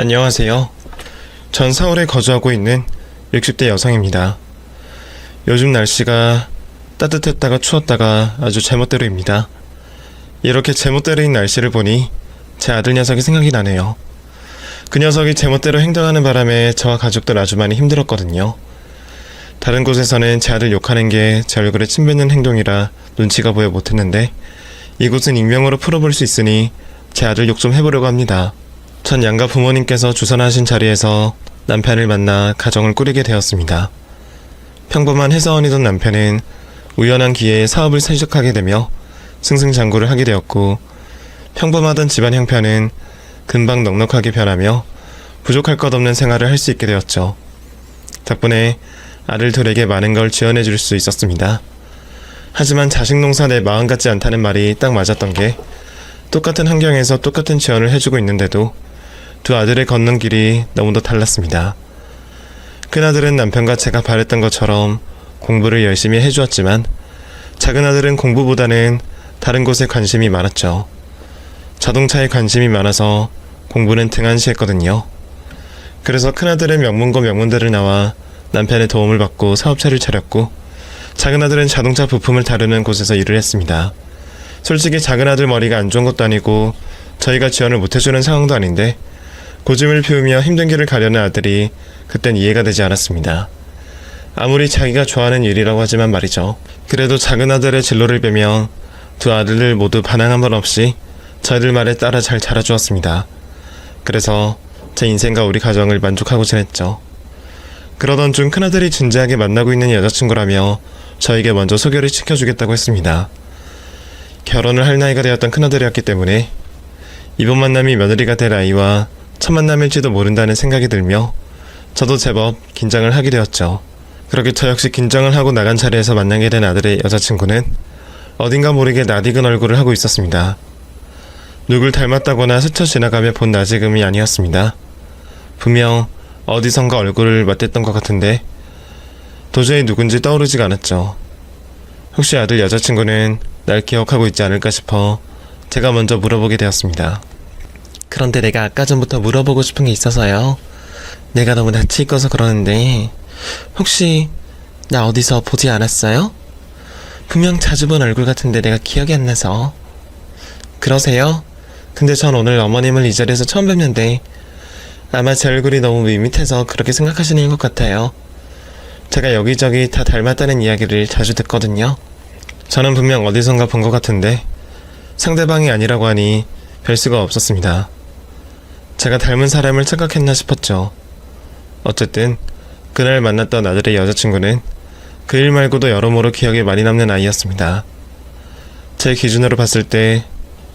안녕하세요. 전 서울에 거주하고 있는 60대 여성입니다. 요즘 날씨가 따뜻했다가 추웠다가 아주 제멋대로입니다. 이렇게 제멋대로인 날씨를 보니 제 아들 녀석이 생각이 나네요. 그 녀석이 제멋대로 행동하는 바람에 저와 가족들 아주 많이 힘들었거든요. 다른 곳에서는 제 아들 욕하는 게 제 얼굴에 침 뱉는 행동이라 눈치가 보여 못했는데 이곳은 익명으로 풀어볼 수 있으니 제 아들 욕 좀 해보려고 합니다. 전 양가 부모님께서 주선하신 자리에서 남편을 만나 가정을 꾸리게 되었습니다. 평범한 회사원이던 남편은 우연한 기회에 사업을 시작하게 되며 승승장구를 하게 되었고, 평범하던 집안 형편은 금방 넉넉하게 변하며 부족할 것 없는 생활을 할 수 있게 되었죠. 덕분에 아들들에게 많은 걸 지원해 줄 수 있었습니다. 하지만 자식 농사 내 마음 같지 않다는 말이 딱 맞았던 게, 똑같은 환경에서 똑같은 지원을 해주고 있는데도 두 아들의 걷는 길이 너무도 달랐습니다. 큰아들은 남편과 제가 바랬던 것처럼 공부를 열심히 해주었지만 작은아들은 공부보다는 다른 곳에 관심이 많았죠. 자동차에 관심이 많아서 공부는 등한시했거든요. 그래서 큰아들은 명문고 명문대를 나와 남편의 도움을 받고 사업체를 차렸고, 작은아들은 자동차 부품을 다루는 곳에서 일을 했습니다. 솔직히 작은아들 머리가 안 좋은 것도 아니고 저희가 지원을 못해주는 상황도 아닌데 고집을 피우며 힘든 길을 가려는 아들이 그땐 이해가 되지 않았습니다. 아무리 자기가 좋아하는 일이라고 하지만 말이죠. 그래도 작은아들의 진로를 빼며 두 아들을 모두 반항 한 번 없이 저희들 말에 따라 잘 자라주었습니다. 그래서 제 인생과 우리 가정을 만족하고 지냈죠. 그러던 중 큰아들이 진지하게 만나고 있는 여자친구라며 저에게 먼저 소개를 시켜주겠다고 했습니다. 결혼을 할 나이가 되었던 큰아들이었기 때문에 이번 만남이 며느리가 될 아이와 첫 만남일지도 모른다는 생각이 들며 저도 제법 긴장을 하게 되었죠. 그렇게 저 역시 긴장을 하고 나간 자리에서 만나게 된 아들의 여자친구는 어딘가 모르게 낯익은 얼굴을 하고 있었습니다. 누굴 닮았다거나 스쳐 지나가며 본 낯익음이 아니었습니다. 분명 어디선가 얼굴을 맞댔던 것 같은데 도저히 누군지 떠오르지가 않았죠. 혹시 아들 여자친구는 날 기억하고 있지 않을까 싶어 제가 먼저 물어보게 되었습니다. 그런데 내가 아까 전부터 물어보고 싶은 게 있어서요. 내가 너무 낯이 익어서 그러는데 혹시 나 어디서 보지 않았어요? 분명 자주 본 얼굴 같은데 내가 기억이 안 나서. 그러세요? 근데 전 오늘 어머님을 이 자리에서 처음 뵙는데 아마 제 얼굴이 너무 밋밋해서 그렇게 생각하시는 것 같아요. 제가 여기저기 다 닮았다는 이야기를 자주 듣거든요. 저는 분명 어디선가 본 것 같은데 상대방이 아니라고 하니 별 수가 없었습니다. 제가 닮은 사람을 착각했나 싶었죠. 어쨌든 그날 만났던 아들의 여자친구는 그 일 말고도 여러모로 기억에 많이 남는 아이였습니다. 제 기준으로 봤을 때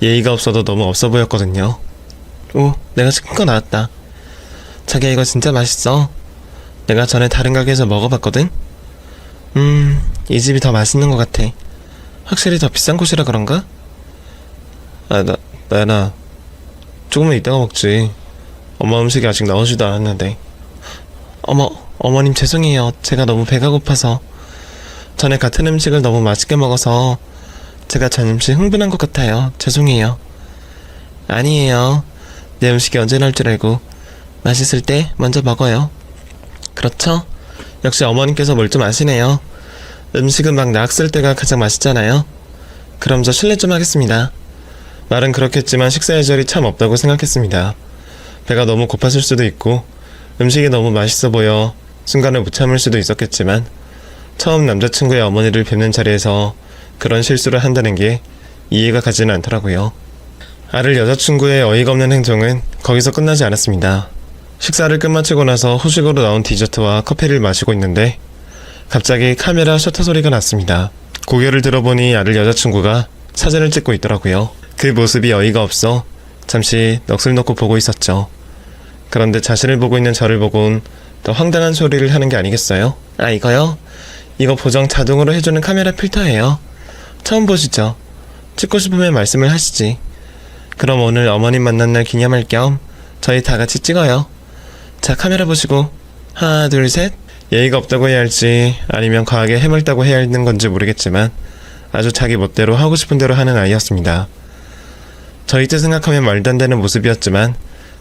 예의가 없어도 너무 없어 보였거든요. 오, 내가 시킨 거 나왔다. 자기야, 이거 진짜 맛있어. 내가 전에 다른 가게에서 먹어봤거든? 이 집이 더 맛있는 것 같아. 확실히 더 비싼 곳이라 그런가? 나연아, 조금만 이따가 먹지. 엄마 음식이 아직 나오지도 않았는데. 어머님 죄송해요. 제가 너무 배가 고파서. 전에 같은 음식을 너무 맛있게 먹어서 제가 잠시 흥분한 것 같아요. 죄송해요. 아니에요. 내 음식이 언제 나올 줄 알고 맛있을 때 먼저 먹어요. 그렇죠? 역시 어머님께서 뭘 좀 아시네요. 음식은 막 나왔을 때가 가장 맛있잖아요. 그럼 저 실례 좀 하겠습니다. 말은 그렇겠지만 식사 예절이 참 없다고 생각했습니다. 배가 너무 고팠을 수도 있고 음식이 너무 맛있어 보여 순간을 못 참을 수도 있었겠지만 처음 남자친구의 어머니를 뵙는 자리에서 그런 실수를 한다는 게 이해가 가지는 않더라고요. 아들 여자친구의 어이가 없는 행동은 거기서 끝나지 않았습니다. 식사를 끝마치고 나서 후식으로 나온 디저트와 커피를 마시고 있는데 갑자기 카메라 셔터 소리가 났습니다. 고개를 들어보니 아들 여자친구가 사진을 찍고 있더라고요. 그 모습이 어이가 없어 잠시 넋을 놓고 보고 있었죠. 그런데 자신을 보고 있는 저를 보곤 더 황당한 소리를 하는 게 아니겠어요? 아, 이거요? 이거 보정 자동으로 해주는 카메라 필터예요. 처음 보시죠? 찍고 싶으면 말씀을 하시지. 그럼 오늘 어머님 만난 날 기념할 겸 저희 다 같이 찍어요. 자, 카메라 보시고 하나 둘 셋. 예의가 없다고 해야 할지 아니면 과하게 해맑다고 해야 하는 건지 모르겠지만 아주 자기 멋대로 하고 싶은 대로 하는 아이였습니다. 저희 때 생각하면 말도 안 되는 모습이었지만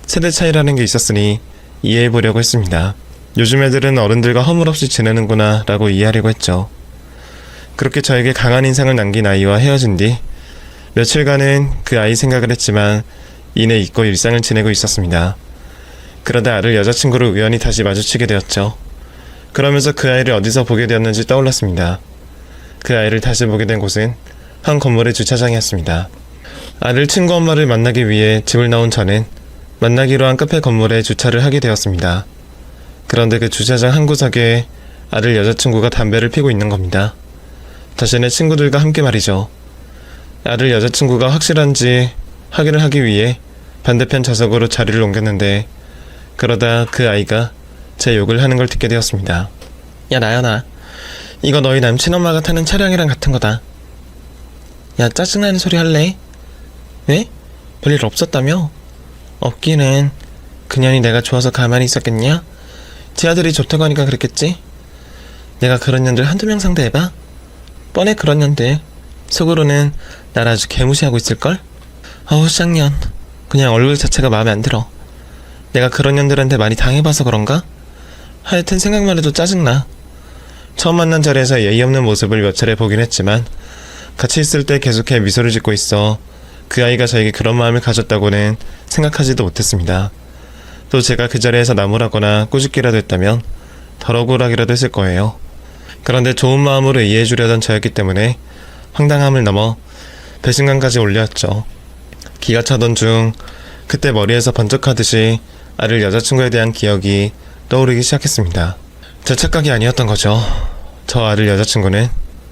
세대 차이라는 게 있었으니 이해해보려고 했습니다. 요즘 애들은 어른들과 허물없이 지내는구나 라고 이해하려고 했죠. 그렇게 저에게 강한 인상을 남긴 아이와 헤어진 뒤 며칠간은 그 아이 생각을 했지만 이내 잊고 일상을 지내고 있었습니다. 그러다 아를 여자친구를 우연히 다시 마주치게 되었죠. 그러면서 그 아이를 어디서 보게 되었는지 떠올랐습니다. 그 아이를 다시 보게 된 곳은 한 건물의 주차장이었습니다. 아를 친구 엄마를 만나기 위해 집을 나온 저는 만나기로 한 카페 건물에 주차를 하게 되었습니다. 그런데 그 주차장 한 구석에 아를 여자친구가 담배를 피고 있는 겁니다. 자신의 친구들과 함께 말이죠. 아를 여자친구가 확실한지 확인을 하기 위해 반대편 좌석으로 자리를 옮겼는데 그러다 그 아이가 제 욕을 하는 걸 듣게 되었습니다. 야 나연아, 이거 너희 남친 엄마가 타는 차량이랑 같은 거다. 야 짜증나는 소리 할래? 왜? 별일 없었다며? 없기는. 그년이 내가 좋아서 가만히 있었겠냐? 지 아들이 좋다고 하니까 그랬겠지? 내가 그런 년들 한두 명 상대해봐? 뻔해 그런 년들. 속으로는 날 아주 개무시하고 있을걸? 어우 쌍년. 그냥 얼굴 자체가 마음에 안 들어. 내가 그런 년들한테 많이 당해봐서 그런가? 하여튼 생각만 해도 짜증나. 처음 만난 자리에서 예의 없는 모습을 몇 차례 보긴 했지만 같이 있을 때 계속해 미소를 짓고 있어 그 아이가 저에게 그런 마음을 가졌다고는 생각하지도 못했습니다. 또 제가 그 자리에서 나무라거나 꾸짖기라도 했다면 덜 억울하기라도 했을 거예요. 그런데 좋은 마음으로 이해해주려던 저였기 때문에 황당함을 넘어 배신감까지 올려왔죠. 기가 차던 중 그때 머리에서 번쩍하듯이 아를 여자친구에 대한 기억이 떠오르기 시작했습니다. 제 착각이 아니었던 거죠. 저 아를 여자친구는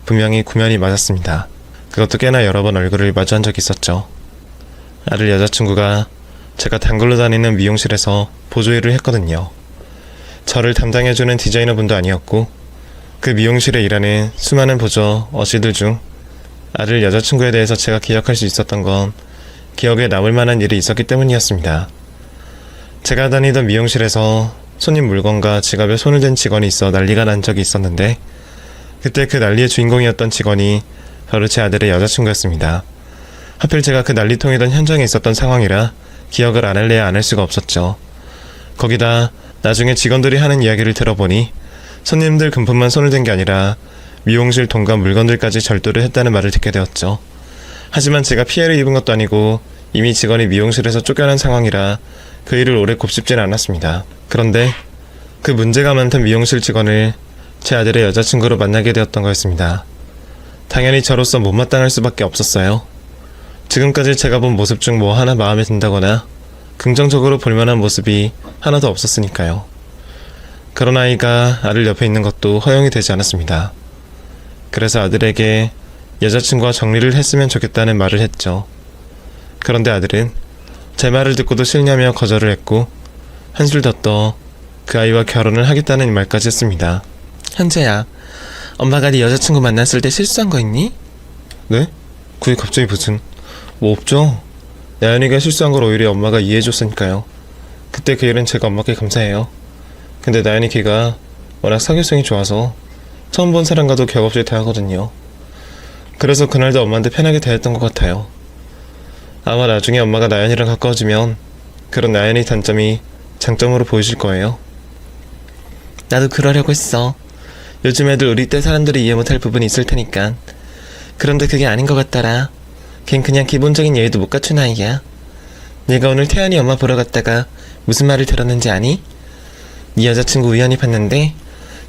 분명히 구면이 맞았습니다. 그것도 꽤나 여러 번 얼굴을 마주한 적이 있었죠. 아를 여자친구가 제가 단골로 다니는 미용실에서 보조일을 했거든요. 저를 담당해주는 디자이너분도 아니었고 그 미용실에 일하는 수많은 보조 어시들 중 아를 여자친구에 대해서 제가 기억할 수 있었던 건 기억에 남을 만한 일이 있었기 때문이었습니다. 제가 다니던 미용실에서 손님 물건과 지갑에 손을 댄 직원이 있어 난리가 난 적이 있었는데 그때 그 난리의 주인공이었던 직원이 바로 제 아들의 여자친구였습니다. 하필 제가 그 난리통이던 현장에 있었던 상황이라 기억을 안 할래야 안 할 수가 없었죠. 거기다 나중에 직원들이 하는 이야기를 들어보니 손님들 금품만 손을 댄 게 아니라 미용실 돈과 물건들까지 절도를 했다는 말을 듣게 되었죠. 하지만 제가 피해를 입은 것도 아니고 이미 직원이 미용실에서 쫓겨난 상황이라 그 일을 오래 곱씹지는 않았습니다. 그런데 그 문제가 많던 미용실 직원을 제 아들의 여자친구로 만나게 되었던 거였습니다. 당연히 저로서 못마땅할 수밖에 없었어요. 지금까지 제가 본 모습 중 뭐 하나 마음에 든다거나 긍정적으로 볼만한 모습이 하나도 없었으니까요. 그런 아이가 아들 옆에 있는 것도 허용이 되지 않았습니다. 그래서 아들에게 여자친구와 정리를 했으면 좋겠다는 말을 했죠. 그런데 아들은 제 말을 듣고도 싫냐며 거절을 했고 한술 더 떠 그 아이와 결혼을 하겠다는 말까지 했습니다. 현재야, 엄마가 네 여자친구 만났을 때 실수한 거 있니? 네? 그게 갑자기 무슨... 뭐 없죠. 나연이가 실수한 걸 오히려 엄마가 이해해줬으니까요. 그때 그 일은 제가 엄마께 감사해요. 근데 나연이 걔가 워낙 사교성이 좋아서 처음 본 사람과도 격없이 대하거든요. 그래서 그날도 엄마한테 편하게 대했던 것 같아요. 아마 나중에 엄마가 나연이랑 가까워지면 그런 나연이 단점이 장점으로 보이실 거예요. 나도 그러려고 했어. 요즘 애들 우리 때 사람들이 이해 못할 부분이 있을 테니까. 그런데 그게 아닌 것 같더라. 걘 그냥 기본적인 예의도 못 갖춘 아이야. 내가 오늘 태연이 엄마 보러 갔다가 무슨 말을 들었는지 아니? 네 여자친구 우연히 봤는데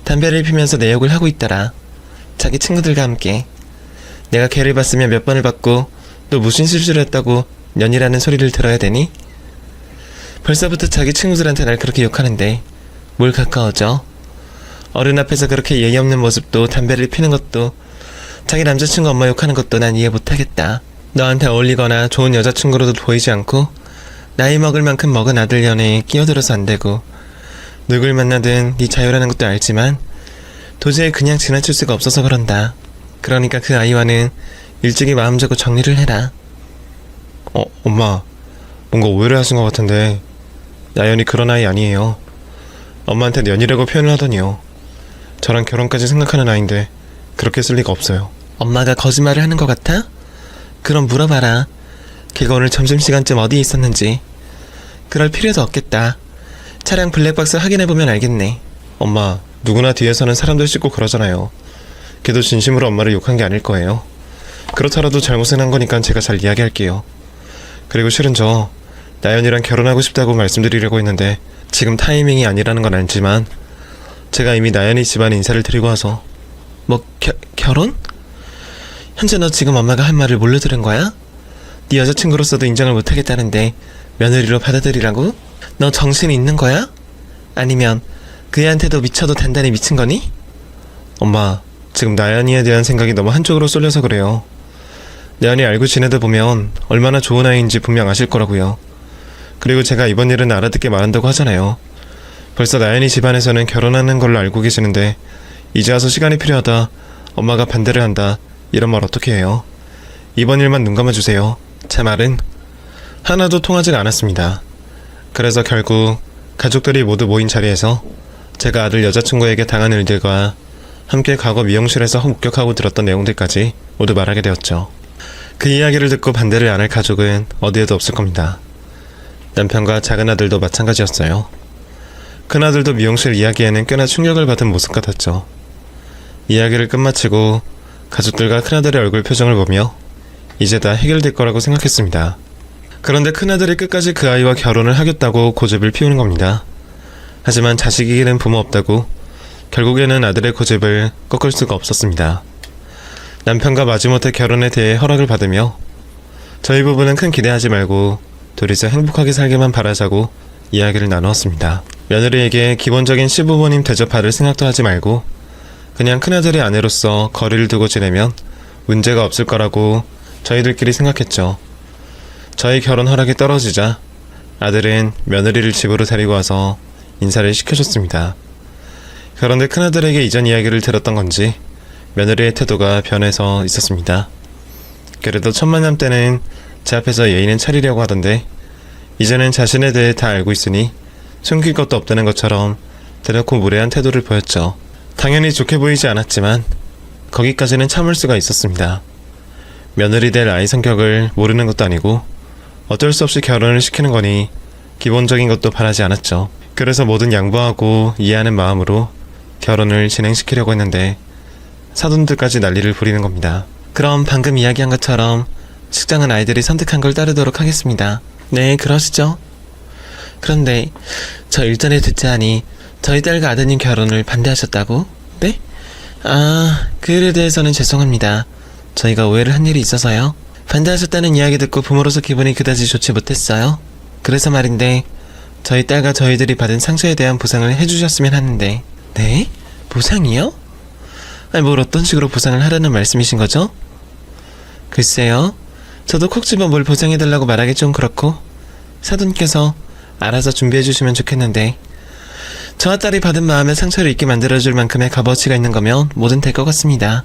담배를 피면서 내 욕을 하고 있더라. 자기 친구들과 함께. 내가 걔를 봤으면 몇 번을 봤고 또 무슨 실수를 했다고 년이라는 소리를 들어야 되니? 벌써부터 자기 친구들한테 날 그렇게 욕하는데 뭘 가까워져? 어른 앞에서 그렇게 예의 없는 모습도 담배를 피는 것도 자기 남자친구 엄마 욕하는 것도 난 이해 못하겠다. 너한테 어울리거나 좋은 여자친구로도 보이지 않고 나이 먹을 만큼 먹은 아들 연애에 끼어들어서 안 되고 누굴 만나든 네 자유라는 것도 알지만 도저히 그냥 지나칠 수가 없어서 그런다. 그러니까 그 아이와는 일찍이 마음 잡고 정리를 해라. 엄마, 뭔가 오해를 하신 것 같은데 나연이 그런 아이 아니에요. 엄마한테 연이라고 표현을 하더니요. 저랑 결혼까지 생각하는 아이인데 그렇게 쓸 리가 없어요. 엄마가 거짓말을 하는 것 같아? 그럼 물어봐라. 걔가 오늘 점심시간쯤 어디에 있었는지. 그럴 필요도 없겠다. 차량 블랙박스 확인해보면 알겠네. 엄마, 누구나 뒤에서는 사람들 씻고 그러잖아요. 걔도 진심으로 엄마를 욕한 게 아닐 거예요. 그렇더라도 잘못은 한 거니까 제가 잘 이야기할게요. 그리고 실은 저 나연이랑 결혼하고 싶다고 말씀드리려고 했는데 지금 타이밍이 아니라는 건 알지만 제가 이미 나연이 집안 인사를 드리고 와서. 뭐 결혼? 현재 너 지금 엄마가 한 말을 뭘로 들은 거야? 네 여자친구로서도 인정을 못하겠다는데 며느리로 받아들이라고? 너 정신이 있는 거야? 아니면 그 애한테도 미쳐도 단단히 미친 거니? 엄마, 지금 나연이에 대한 생각이 너무 한쪽으로 쏠려서 그래요. 나연이 알고 지내다 보면 얼마나 좋은 아이인지 분명 아실 거라고요. 그리고 제가 이번 일은 알아듣게 말한다고 하잖아요. 벌써 나연이 집안에서는 결혼하는 걸로 알고 계시는데 이제 와서 시간이 필요하다, 엄마가 반대를 한다, 이런 말 어떻게 해요? 이번 일만 눈 감아주세요. 제 말은 하나도 통하지가 않았습니다. 그래서 결국 가족들이 모두 모인 자리에서 제가 아들 여자친구에게 당한 일들과 함께 과거 미용실에서 목격하고 들었던 내용들까지 모두 말하게 되었죠. 그 이야기를 듣고 반대를 안 할 가족은 어디에도 없을 겁니다. 남편과 작은 아들도 마찬가지였어요. 큰아들도 미용실 이야기에는 꽤나 충격을 받은 모습 같았죠. 이야기를 끝마치고 가족들과 큰아들의 얼굴 표정을 보며 이제 다 해결될 거라고 생각했습니다. 그런데 큰아들이 끝까지 그 아이와 결혼을 하겠다고 고집을 피우는 겁니다. 하지만 자식이 잃은 부모 없다고 결국에는 아들의 고집을 꺾을 수가 없었습니다. 남편과 마지못해 결혼에 대해 허락을 받으며 저희 부부는 큰 기대하지 말고 둘이서 행복하게 살기만 바라자고 이야기를 나누었습니다. 며느리에게 기본적인 시부모님 대접받을 생각도 하지 말고 그냥 큰아들의 아내로서 거리를 두고 지내면 문제가 없을 거라고 저희들끼리 생각했죠. 저희 결혼 허락이 떨어지자 아들은 며느리를 집으로 데리고 와서 인사를 시켜줬습니다. 그런데 큰아들에게 이전 이야기를 들었던 건지 며느리의 태도가 변해서 있었습니다. 그래도 천만남 때는 제 앞에서 예의는 차리려고 하던데 이제는 자신에 대해 다 알고 있으니 숨길 것도 없다는 것처럼 대놓고 무례한 태도를 보였죠. 당연히 좋게 보이지 않았지만 거기까지는 참을 수가 있었습니다. 며느리 될 아이 성격을 모르는 것도 아니고 어쩔 수 없이 결혼을 시키는 거니 기본적인 것도 바라지 않았죠. 그래서 뭐든 양보하고 이해하는 마음으로 결혼을 진행시키려고 했는데 사돈들까지 난리를 부리는 겁니다. 그럼 방금 이야기한 것처럼 식장은 아이들이 선택한 걸 따르도록 하겠습니다. 네, 그러시죠. 그런데 저 일전에 듣자 하니 저희 딸과 아드님 결혼을 반대하셨다고? 네? 아, 그 일에 대해서는 죄송합니다. 저희가 오해를 한 일이 있어서요. 반대하셨다는 이야기 듣고 부모로서 기분이 그다지 좋지 못했어요. 그래서 말인데 저희 딸과 저희들이 받은 상처에 대한 보상을 해주셨으면 하는데. 네? 보상이요? 아니, 뭘 어떤 식으로 보상을 하라는 말씀이신 거죠? 글쎄요, 저도 콕 집어 뭘 보상해달라고 말하기 좀 그렇고 사돈께서 알아서 준비해주시면 좋겠는데 저와 딸이 받은 마음에 상처를 입게 만들어줄 만큼의 값어치가 있는 거면 뭐든 될 것 같습니다.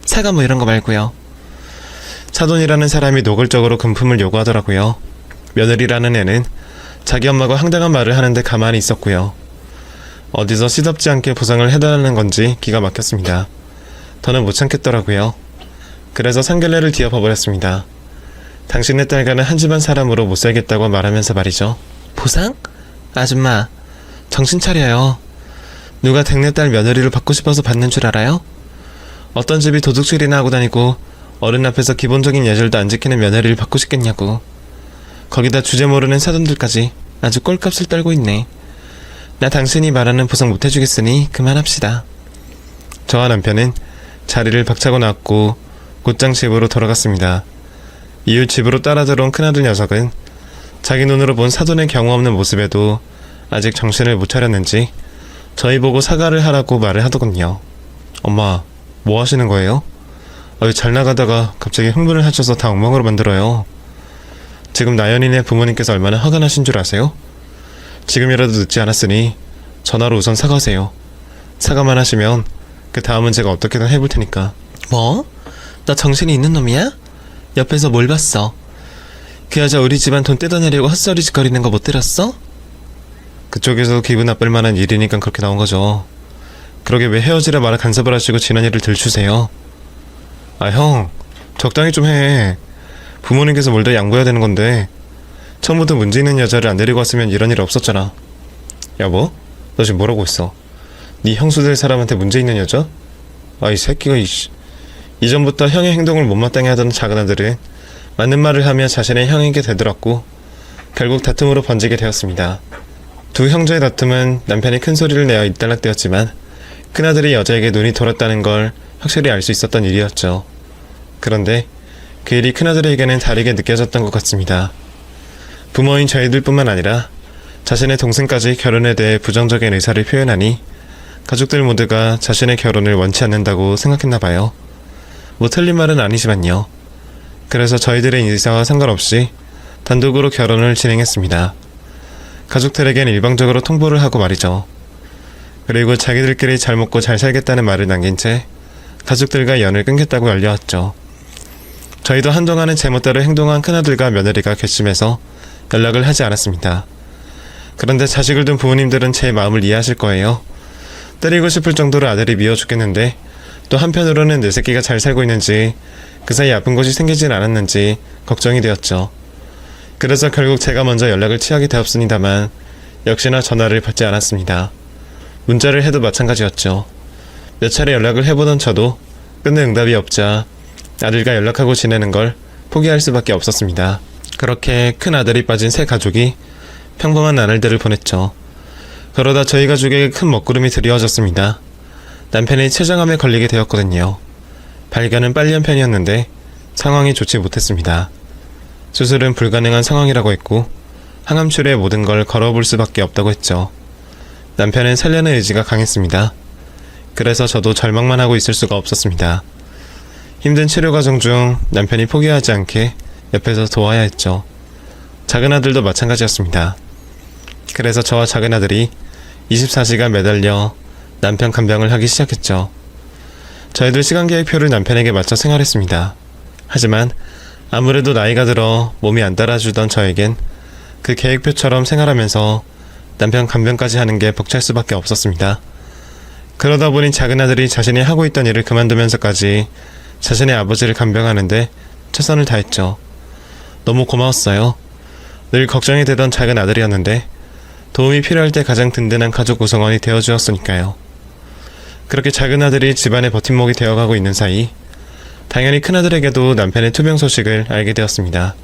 사과 뭐 이런 거 말고요. 사돈이라는 사람이 노골적으로 금품을 요구하더라고요. 며느리라는 애는 자기 엄마가 황당한 말을 하는데 가만히 있었고요. 어디서 시덥지 않게 보상을 해달라는 건지 기가 막혔습니다. 더는 못 참겠더라고요. 그래서 상견례를 뒤엎어버렸습니다. 당신네 딸과는 한 집안 사람으로 못 살겠다고 말하면서 말이죠. 보상? 아줌마, 정신 차려요. 누가 댁내 딸 며느리를 받고 싶어서 받는 줄 알아요? 어떤 집이 도둑질이나 하고 다니고 어른 앞에서 기본적인 예절도 안 지키는 며느리를 받고 싶겠냐고. 거기다 주제 모르는 사돈들까지 아주 꼴값을 떨고 있네. 나 당신이 말하는 보상 못 해주겠으니 그만합시다. 저와 남편은 자리를 박차고 나왔고 곧장 집으로 돌아갔습니다. 이후 집으로 따라 들어온 큰아들 녀석은 자기 눈으로 본 사돈의 경우 없는 모습에도 아직 정신을 못 차렸는지 저희 보고 사과를 하라고 말을 하더군요. 엄마, 뭐 하시는 거예요? 잘 나가다가 갑자기 흥분을 하셔서 다 엉망으로 만들어요. 지금 나연이네 부모님께서 얼마나 화가 나신 줄 아세요? 지금이라도 늦지 않았으니 전화로 우선 사과하세요. 사과만 하시면 그 다음은 제가 어떻게든 해볼 테니까. 뭐? 너 정신이 있는 놈이야? 옆에서 뭘 봤어? 그 여자 우리 집안 돈 뜯어내려고 헛소리짓거리는 거 못 들었어? 그쪽에서 기분 나쁠 만한 일이니까 그렇게 나온 거죠. 그러게 왜 헤어지라 말을 간섭을 하시고 지난 일을 들추세요? 형, 적당히 좀 해. 부모님께서 뭘 다 양보해야 되는 건데 처음부터 문제 있는 여자를 안 데리고 왔으면 이런 일 없었잖아. 여보? 너 지금 뭐라고 했어? 네 형수 될 사람한테 문제 있는 여자? 아, 이 새끼가 이씨. 이전부터 형의 행동을 못마땅해 하던 작은 아들은 맞는 말을 하며 자신의 형에게 되돌았고 결국 다툼으로 번지게 되었습니다. 두 형제의 다툼은 남편이 큰 소리를 내어 일단락되었지만 큰아들이 여자에게 눈이 돌았다는 걸 확실히 알 수 있었던 일이었죠. 그런데 그 일이 큰아들에게는 다르게 느껴졌던 것 같습니다. 부모인 저희들뿐만 아니라 자신의 동생까지 결혼에 대해 부정적인 의사를 표현하니 가족들 모두가 자신의 결혼을 원치 않는다고 생각했나 봐요. 뭐 틀린 말은 아니지만요. 그래서 저희들의 의사와 상관없이 단독으로 결혼을 진행했습니다. 가족들에겐 일방적으로 통보를 하고 말이죠. 그리고 자기들끼리 잘 먹고 잘 살겠다는 말을 남긴 채 가족들과 연을 끊겠다고 알려왔죠. 저희도 한동안은 제멋대로 행동한 큰아들과 며느리가 괘씸해서 연락을 하지 않았습니다. 그런데 자식을 둔 부모님들은 제 마음을 이해하실 거예요. 때리고 싶을 정도로 아들이 미워 죽겠는데 또 한편으로는 내 새끼가 잘 살고 있는지 그 사이 아픈 곳이 생기진 않았는지 걱정이 되었죠. 그래서 결국 제가 먼저 연락을 취하게 되었습니다만 역시나 전화를 받지 않았습니다. 문자를 해도 마찬가지였죠. 몇 차례 연락을 해보던 저도 끝내 응답이 없자 아들과 연락하고 지내는 걸 포기할 수밖에 없었습니다. 그렇게 큰 아들이 빠진 새 가족이 평범한 나날들을 보냈죠. 그러다 저희 가족에게 큰 먹구름이 드리워졌습니다. 남편이 췌장암에 걸리게 되었거든요. 발견은 빨리 한 편이었는데 상황이 좋지 못했습니다. 수술은 불가능한 상황이라고 했고 항암치료에 모든 걸 걸어볼 수밖에 없다고 했죠. 남편은 살려는 의지가 강했습니다. 그래서 저도 절망만 하고 있을 수가 없었습니다. 힘든 치료 과정 중 남편이 포기하지 않게 옆에서 도와야 했죠. 작은 아들도 마찬가지였습니다. 그래서 저와 작은 아들이 24시간 매달려 남편 간병을 하기 시작했죠. 저희들 시간 계획표를 남편에게 맞춰 생활했습니다. 하지만 아무래도 나이가 들어 몸이 안 따라주던 저에겐 그 계획표처럼 생활하면서 남편 간병까지 하는 게 벅찰 수밖에 없었습니다. 그러다 보니 작은 아들이 자신이 하고 있던 일을 그만두면서까지 자신의 아버지를 간병하는데 최선을 다했죠. 너무 고마웠어요. 늘 걱정이 되던 작은 아들이었는데 도움이 필요할 때 가장 든든한 가족 구성원이 되어주었으니까요. 그렇게 작은 아들이 집안의 버팀목이 되어가고 있는 사이 당연히 큰아들에게도 남편의 투병 소식을 알게 되었습니다.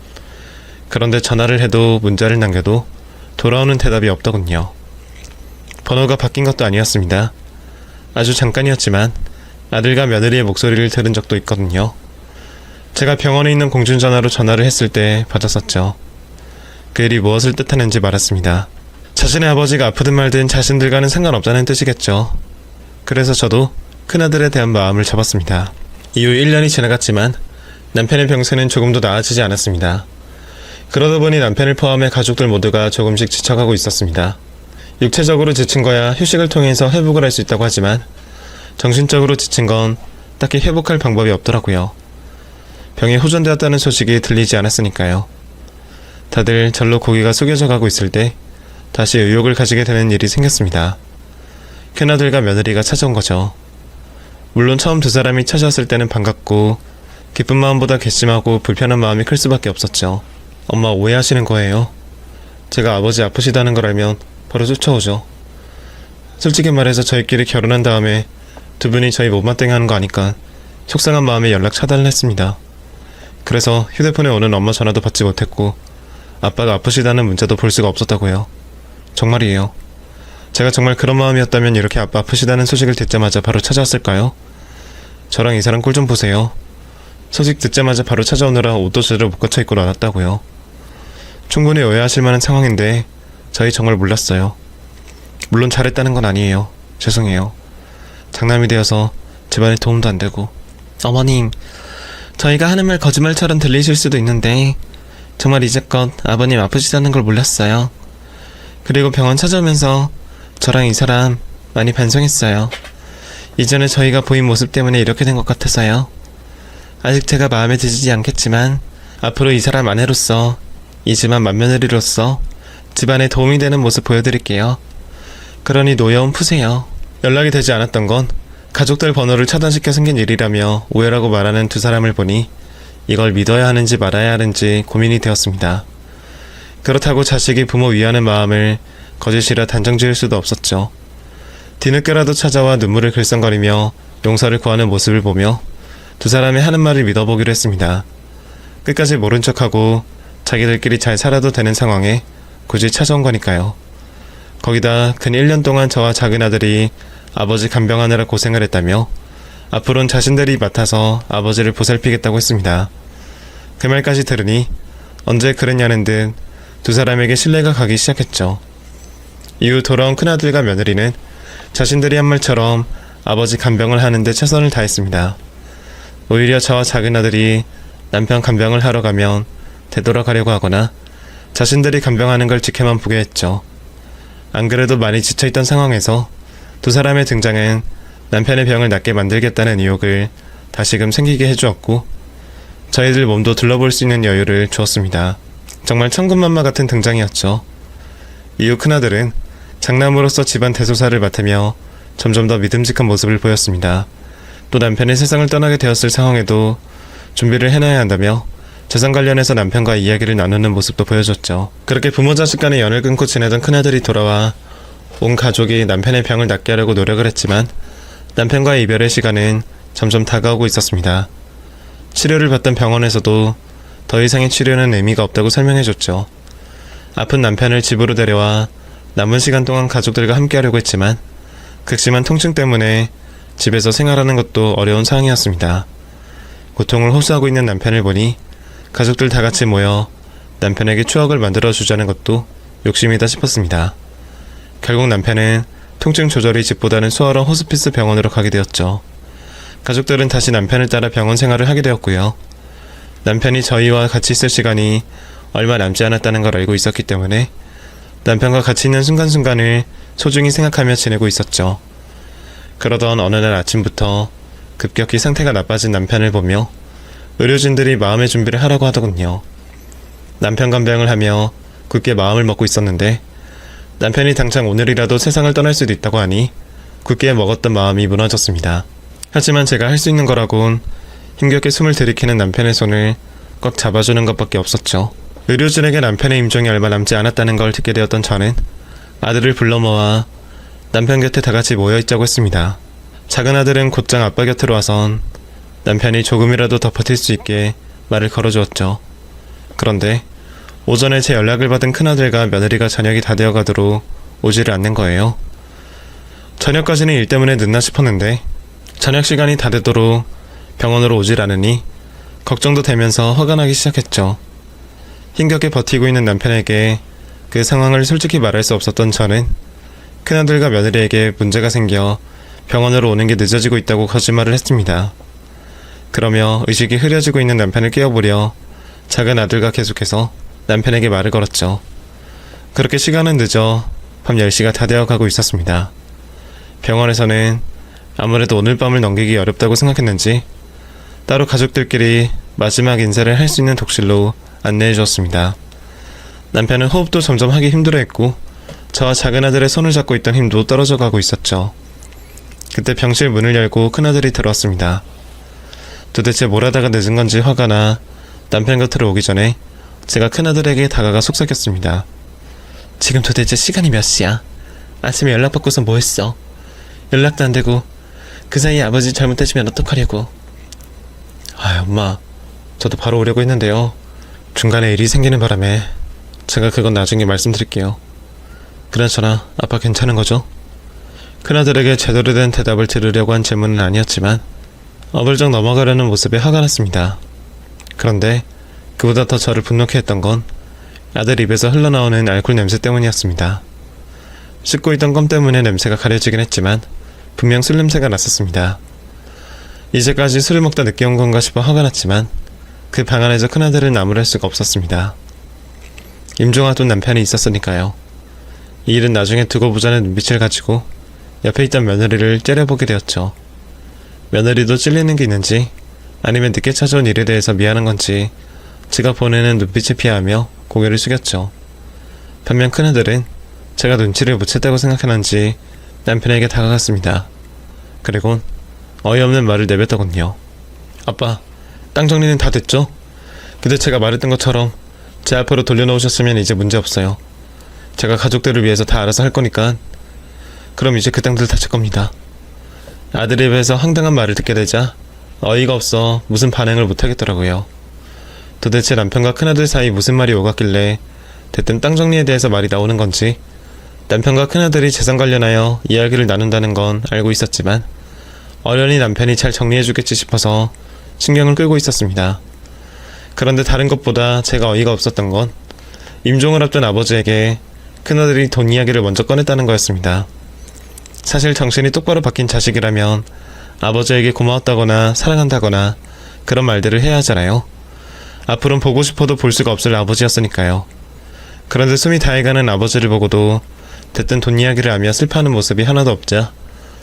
그런데 전화를 해도 문자를 남겨도 돌아오는 대답이 없더군요. 번호가 바뀐 것도 아니었습니다. 아주 잠깐이었지만 아들과 며느리의 목소리를 들은 적도 있거든요. 제가 병원에 있는 공중전화로 전화를 했을 때 받았었죠. 그 일이 무엇을 뜻하는지 말았습니다. 자신의 아버지가 아프든 말든 자신들과는 상관없다는 뜻이겠죠. 그래서 저도 큰아들에 대한 마음을 접었습니다. 이후 1년이 지나갔지만 남편의 병세는 조금도 나아지지 않았습니다. 그러다 보니 남편을 포함해 가족들 모두가 조금씩 지쳐가고 있었습니다. 육체적으로 지친 거야 휴식을 통해서 회복을 할 수 있다고 하지만 정신적으로 지친 건 딱히 회복할 방법이 없더라고요. 병이 호전되었다는 소식이 들리지 않았으니까요. 다들 절로 고개가 숙여져 가고 있을 때 다시 의욕을 가지게 되는 일이 생겼습니다. 큰아들과 며느리가 찾아온 거죠. 물론 처음 두 사람이 찾아왔을 때는 반갑고 기쁜 마음보다 괘씸하고 불편한 마음이 클 수밖에 없었죠. 엄마 오해하시는 거예요. 제가 아버지 아프시다는 걸 알면 바로 쫓아오죠. 솔직히 말해서 저희끼리 결혼한 다음에 두 분이 저희 못마땅해 하는 거 아니까 속상한 마음에 연락 차단을 했습니다. 그래서 휴대폰에 오는 엄마 전화도 받지 못했고 아빠가 아프시다는 문자도 볼 수가 없었다고요. 정말이에요. 제가 정말 그런 마음이었다면 이렇게 아빠 아프시다는 소식을 듣자마자 바로 찾아왔을까요? 저랑 이 사람 꼴 좀 보세요. 소식 듣자마자 바로 찾아오느라 옷도 제대로 못 갖춰 입고 나왔다고요. 충분히 오해하실 만한 상황인데 저희 정말 몰랐어요. 물론 잘했다는 건 아니에요. 죄송해요. 장남이 되어서 집안에 도움도 안 되고. 어머님, 저희가 하는 말 거짓말처럼 들리실 수도 있는데 정말 이제껏 아버님 아프시다는 걸 몰랐어요. 그리고 병원 찾아오면서 저랑 이 사람 많이 반성했어요. 이전에 저희가 보인 모습 때문에 이렇게 된 것 같아서요. 아직 제가 마음에 드시지 않겠지만 앞으로 이 사람 아내로서 이 집안 맏며느리로서 집안에 도움이 되는 모습 보여드릴게요. 그러니 노여움 푸세요. 연락이 되지 않았던 건 가족들 번호를 차단시켜 생긴 일이라며 오해라고 말하는 두 사람을 보니 이걸 믿어야 하는지 말아야 하는지 고민이 되었습니다. 그렇다고 자식이 부모 위하는 마음을 거짓이라 단정 지을 수도 없었죠. 뒤늦게라도 찾아와 눈물을 글썽거리며 용서를 구하는 모습을 보며 두 사람이 하는 말을 믿어보기로 했습니다. 끝까지 모른 척하고 자기들끼리 잘 살아도 되는 상황에 굳이 찾아온 거니까요. 거기다 근 1년 동안 저와 작은 아들이 아버지 간병하느라 고생을 했다며 앞으로는 자신들이 맡아서 아버지를 보살피겠다고 했습니다. 그 말까지 들으니 언제 그랬냐는 듯 두 사람에게 신뢰가 가기 시작했죠. 이후 돌아온 큰아들과 며느리는 자신들이 한 말처럼 아버지 간병을 하는데 최선을 다했습니다. 오히려 저와 작은 아들이 남편 간병을 하러 가면 되돌아가려고 하거나 자신들이 간병하는 걸 지켜만 보게 했죠. 안 그래도 많이 지쳐있던 상황에서 두 사람의 등장은 남편의 병을 낫게 만들겠다는 의욕을 다시금 생기게 해주었고 저희들 몸도 둘러볼 수 있는 여유를 주었습니다. 정말 천군만마 같은 등장이었죠. 이후 큰아들은 장남으로서 집안 대소사를 맡으며 점점 더 믿음직한 모습을 보였습니다. 또 남편이 세상을 떠나게 되었을 상황에도 준비를 해놔야 한다며 재산 관련해서 남편과 이야기를 나누는 모습도 보여줬죠. 그렇게 부모 자식 간의 연을 끊고 지내던 큰아들이 돌아와 온 가족이 남편의 병을 낫게 하려고 노력을 했지만 남편과의 이별의 시간은 점점 다가오고 있었습니다. 치료를 받던 병원에서도 더 이상의 치료는 의미가 없다고 설명해줬죠. 아픈 남편을 집으로 데려와 남은 시간 동안 가족들과 함께하려고 했지만 극심한 통증 때문에 집에서 생활하는 것도 어려운 상황이었습니다. 고통을 호소하고 있는 남편을 보니 가족들 다 같이 모여 남편에게 추억을 만들어주자는 것도 욕심이다 싶었습니다. 결국 남편은 통증 조절이 집보다는 수월한 호스피스 병원으로 가게 되었죠. 가족들은 다시 남편을 따라 병원 생활을 하게 되었고요. 남편이 저희와 같이 있을 시간이 얼마 남지 않았다는 걸 알고 있었기 때문에 남편과 같이 있는 순간순간을 소중히 생각하며 지내고 있었죠. 그러던 어느 날 아침부터 급격히 상태가 나빠진 남편을 보며 의료진들이 마음의 준비를 하라고 하더군요. 남편 간병을 하며 굳게 마음을 먹고 있었는데 남편이 당장 오늘이라도 세상을 떠날 수도 있다고 하니 굳게 먹었던 마음이 무너졌습니다. 하지만 제가 할 수 있는 거라곤 힘겹게 숨을 들이키는 남편의 손을 꽉 잡아주는 것밖에 없었죠. 의료진에게 남편의 임종이 얼마 남지 않았다는 걸 듣게 되었던 저는 아들을 불러 모아 남편 곁에 다 같이 모여있자고 했습니다. 작은 아들은 곧장 아빠 곁으로 와선 남편이 조금이라도 더 버틸 수 있게 말을 걸어주었죠. 그런데 오전에 제 연락을 받은 큰아들과 며느리가 저녁이 다 되어가도록 오지를 않는 거예요. 저녁까지는 일 때문에 늦나 싶었는데 저녁 시간이 다 되도록 병원으로 오질 않으니 걱정도 되면서 화가 나기 시작했죠. 힘겹게 버티고 있는 남편에게 그 상황을 솔직히 말할 수 없었던 저는 큰아들과 며느리에게 문제가 생겨 병원으로 오는 게 늦어지고 있다고 거짓말을 했습니다. 그러며 의식이 흐려지고 있는 남편을 깨워보려 작은 아들과 계속해서 남편에게 말을 걸었죠. 그렇게 시간은 늦어 밤 10시가 다 되어가고 있었습니다. 병원에서는 아무래도 오늘 밤을 넘기기 어렵다고 생각했는지 따로 가족들끼리 마지막 인사를 할 수 있는 독실로 안내해 주었습니다. 남편은 호흡도 점점 하기 힘들어했고 저와 작은 아들의 손을 잡고 있던 힘도 떨어져 가고 있었죠. 그때 병실 문을 열고 큰아들이 들어왔습니다. 도대체 뭘 하다가 늦은 건지 화가 나 남편 곁으로 오기 전에 제가 큰아들에게 다가가 속삭였습니다. 지금 도대체 시간이 몇 시야? 아침에 연락받고서 뭐 했어? 연락도 안 되고 그 사이에 아버지 잘못되시면 어떡하려고. 엄마, 저도 바로 오려고 했는데요. 중간에 일이 생기는 바람에 제가 그건 나중에 말씀드릴게요. 그나저나 아빠 괜찮은 거죠? 큰아들에게 제대로 된 대답을 들으려고 한 질문은 아니었지만 어물쩍 넘어가려는 모습에 화가 났습니다. 그런데 그보다 더 저를 분노케 했던 건 아들 입에서 흘러나오는 알코올 냄새 때문이었습니다. 씻고 있던 껌 때문에 냄새가 가려지긴 했지만 분명 술 냄새가 났었습니다. 이제까지 술을 먹다 늦게 온 건가 싶어 화가 났지만 그 방 안에서 큰아들을 나무랄 수가 없었습니다. 임종하던 남편이 있었으니까요. 이 일은 나중에 두고 보자는 눈빛을 가지고 옆에 있던 며느리를 째려보게 되었죠. 며느리도 찔리는 게 있는지 아니면 늦게 찾아온 일에 대해서 미안한 건지 제가 보내는 눈빛을 피하며 고개를 숙였죠. 반면 큰아들은 제가 눈치를 못 챘다고 생각하는지 남편에게 다가갔습니다. 그리곤 어이없는 말을 내뱉더군요. 아빠, 땅 정리는 다 됐죠? 근데 제가 말했던 것처럼 제 앞으로 돌려놓으셨으면 이제 문제없어요. 제가 가족들을 위해서 다 알아서 할 거니까. 그럼 이제 그 땅들 다칠 겁니다. 아들의 입에서 황당한 말을 듣게 되자 어이가 없어 무슨 반응을 못하겠더라고요. 도대체 남편과 큰아들 사이 무슨 말이 오갔길래 대뜸 땅 정리에 대해서 말이 나오는 건지. 남편과 큰아들이 재산 관련하여 이야기를 나눈다는 건 알고 있었지만 어련히 남편이 잘 정리해주겠지 싶어서 신경을 끌고 있었습니다. 그런데 다른 것보다 제가 어이가 없었던 건 임종을 앞둔 아버지에게 큰아들이 돈 이야기를 먼저 꺼냈다는 거였습니다. 사실 정신이 똑바로 바뀐 자식이라면 아버지에게 고마웠다거나 사랑한다거나 그런 말들을 해야 하잖아요. 앞으로는 보고 싶어도 볼 수가 없을 아버지였으니까요. 그런데 숨이 다해가는 아버지를 보고도 대뜸 돈 이야기를 하며 슬퍼하는 모습이 하나도 없자